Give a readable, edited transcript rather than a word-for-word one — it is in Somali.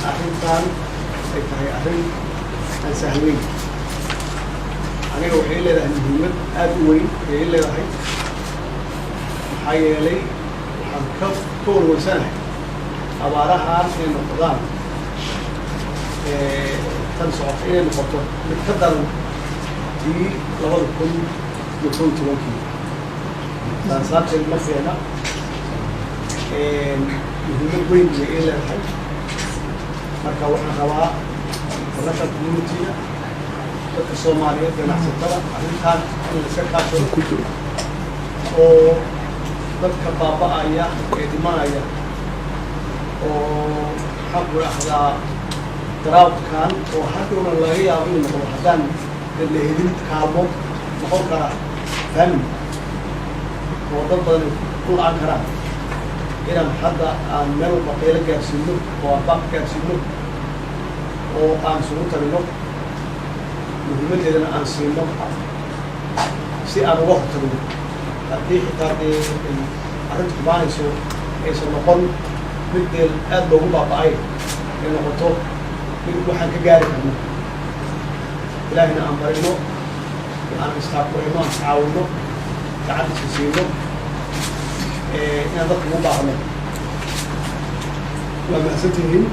arrintan ay tahay arrin aan sahweyn aniga waxay leedahay muhiimad aad u weyn ayay leedahay maxaa yeelay waxaan ka warwarsanahay abaarahaan inay noqdaan tan socota inay noqoto mid ka daran tii 2011 saasaateed ma fiicna muhiimad weyn ayay leedahay marka waxaan rabaa nolosha community-ga dadka Soomaaliyeed ganacsatada arrintan in la iska kaashado oo dadka baaba'aya ee dhimanaya oo xaq u ahdaa daraawkan oo hadhowna laga yaabo inuu noqdo haddaan la helin kaalmo noqon kara family oo dad badan ku la'aan karaan inaan hadda aan meel walba qaylo gaarsiino oo aan baaq gaarsiino oo aan isugu tagno muhiimadeedana aan siino si aan uga hortagno haddii xitaa dee arrintu kumaanayso aysan noqon mid deel aad loogu baaba'ay ay noqoto mid waxaan ka gaari karno ilaahina aan barino aan istaaqurino aan iscaawino gacanta iska siino inaan dadka ugu baaqno waa mahadsantihiin